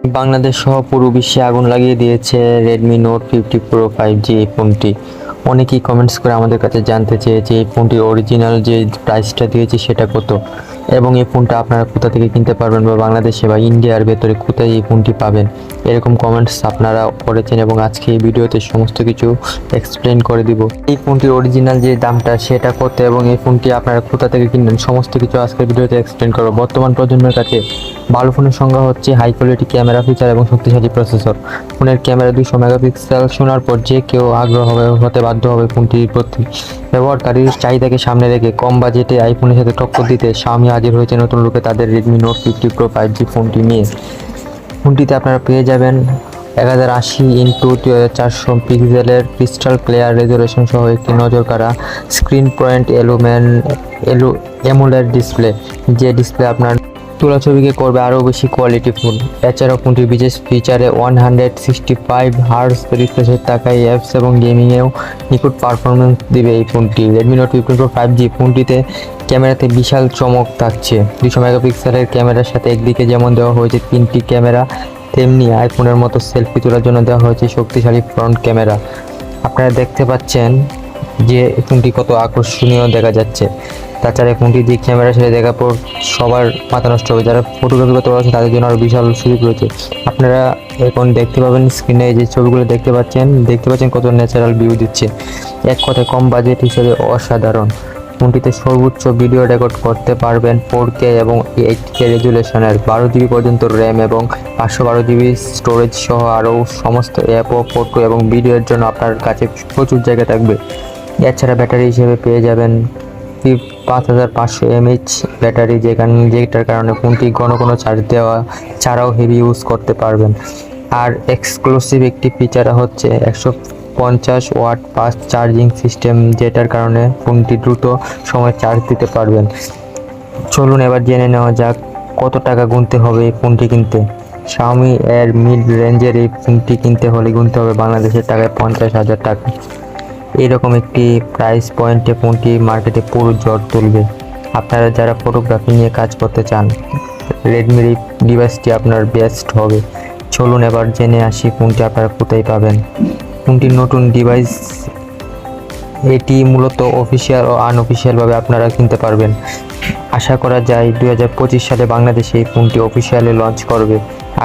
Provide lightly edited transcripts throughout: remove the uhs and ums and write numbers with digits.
বাংলাদেশ সহ পুরো বিশ্বে আগুন লাগিয়ে দিয়েছে রেডমি নোট 50 প্রো 5G এই ফোনটি। অনেকেই কমেন্টস করে আমাদের কাছে জানতে চেয়েছে এই ফোনটির অরিজিনাল যে প্রাইসটা দিয়েছি সেটা কত, এবং এই ফোনটা আপনারা কোথা থেকে কিনতে পারবেন বা বাংলাদেশে বা ইন্ডিয়ার ভেতরে কোথায় এই ফোনটি পাবেন, এরকম কমেন্টস আপনারা করেছেন এবং আজকে এই ভিডিওতে সমস্ত কিছু এক্সপ্লেন করে দিব। এই ফোনটির অরিজিনাল যে দামটা সেটা কত এবং এই ফোনটি আপনারা কোথা থেকে কিনবেন সমস্ত কিছু আজকের ভিডিওতে এক্সপ্লেন করব। বর্তমান প্রজন্মের কাছে ভালো ফোনের সংজ্ঞা হচ্ছে হাই কোয়ালিটি ক্যামেরা ফিচার এবং শক্তিশালী প্রসেসর। ফোনের ক্যামেরা 200 মেগাপিক্সেল শোনার পর যে কেউ আগ্রহ হতে বাধ্য হবে ফোনটির প্রতি। ব্যবহারকারীর চাহিদাকে সামনে রেখে কম বাজেটে আইফোনের সাথে টক্কর দিতে Xiaomi হাজির হয়েছে নতুন রূপে তাদের রেডমি নোট 50 প্রো 5G ফোনটি নিয়ে। ফোনটিতে আপনারা পেয়ে যাবেন 1080x2400 পিক্সেলের ক্রিস্টাল ক্লিয়ার রেজোলিউশন সহ একটি নজর কাড়া স্ক্রিন পয়েন্ট এমোলেড ডিসপ্লে, যে ডিসপ্লে আপনার তোলা ছবিকে করবে আরও বেশি কোয়ালিটিফুল। এছাড়াও ফোনটির বিশেষ ফিচারে 165 হার্জ রিফ্রেশের টাকায় অ্যাপস এবং গেমিংয়েও নিখুঁত পারফরমেন্স দিবে এই ফোনটি। রেডমি নোট 50 প্রো 5G ফোনটিতে ক্যামেরাতে বিশাল চমক থাকছে। 200 মেগাপিক্সেলের ক্যামেরার সাথে একদিকে যেমন দেওয়া হয়েছে 3টি ক্যামেরা, তেমনি আইফোনের মতো সেলফি তোলার জন্য দেওয়া হয়েছে শক্তিশালী ফ্রন্ট ক্যামেরা। আপনারা দেখতে পাচ্ছেন যে ফোনটি কত আকর্ষণীয় দেখা যাচ্ছে। তাছাড়া ফোনটি যে ক্যামেরা সেটা দেখার পর সবার মাথা নষ্ট হবে। যারা ফটোগ্রাফি করতে পারছে তাদের জন্য আরও বিশাল সুযোগ রয়েছে। আপনারা এখন দেখতে পাবেন স্ক্রিনে যে ছবিগুলো দেখতে পাচ্ছেন কত ন্যাচারাল ভিউ দিচ্ছে। এক কথায় কম বাজেট হিসেবে অসাধারণ। ফোনটিতে সর্বোচ্চ ভিডিও রেকর্ড করতে পারবেন 4K এবং 8K রেজুলেশনের, 12GB পর্যন্ত র্যাম এবং 512GB স্টোরেজ সহ আরও সমস্ত অ্যাপ ও ফটো এবং ভিডিওর জন্য আপনার কাছে প্রচুর জায়গা থাকবে। এছাড়া ব্যাটারি হিসেবে পেয়ে যাবেন 5500 mAh ব্যাটারি, যেটার কারণে ফোনটি ঘন চার্জ দেওয়া ছাড়াও হেভি ইউজ করতে পারবেন। আর এক্সক্লুসিভ একটি ফিচার হচ্ছে 150 ওয়াট ফাস্ট চার্জিং সিস্টেম, যেটার কারণে ফোনটি দ্রুত সময় চার্জ দিতে পারবেন। চলুন এবার জেনে নেওয়া যাক কত টাকা গুনতে হবে এই ফোনটি কিনতে। Xiaomi এর মিড রেঞ্জের এই ফোনটি কিনতে হলে গুনতে হবে বাংলাদেশের টাকায় 50,000 টাকা। এরকম একটি প্রাইস পয়েন্টে ফোনটি মার্কেটে পুরো ঝড় তুলবে। আপনারা যারা ফটোগ্রাফি নিয়ে কাজ করতে চান রেডমির এই ডিভাইসটি আপনার বেস্ট হবে। চলুন এবার জেনে আসি ফোনটি আপনারা কোথায় পাবেন। ফোনটির নতুন ডিভাইস এটি মূলত অফিসিয়াল ও আনঅফিসিয়ালভাবে আপনারা কিনতে পারবেন। আশা করা যায় 2025 সালে বাংলাদেশে এই ফোনটি অফিসিয়ালি লঞ্চ করবে।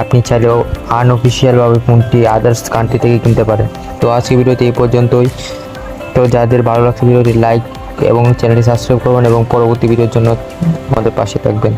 আপনি চাইলেও আনঅফিসিয়ালভাবে ফোনটি আদার্স কান্ট্রি থেকে কিনতে পারেন। তো আজকে ভিডিওতে এই পর্যন্তই। তো যাদের ভালো লাগছে ভিডিওটি লাইক এবং চ্যানেলটি সাবস্ক্রাইব করবেন এবং পরবর্তী ভিডিওর জন্য আমাদের পাশে থাকবেন।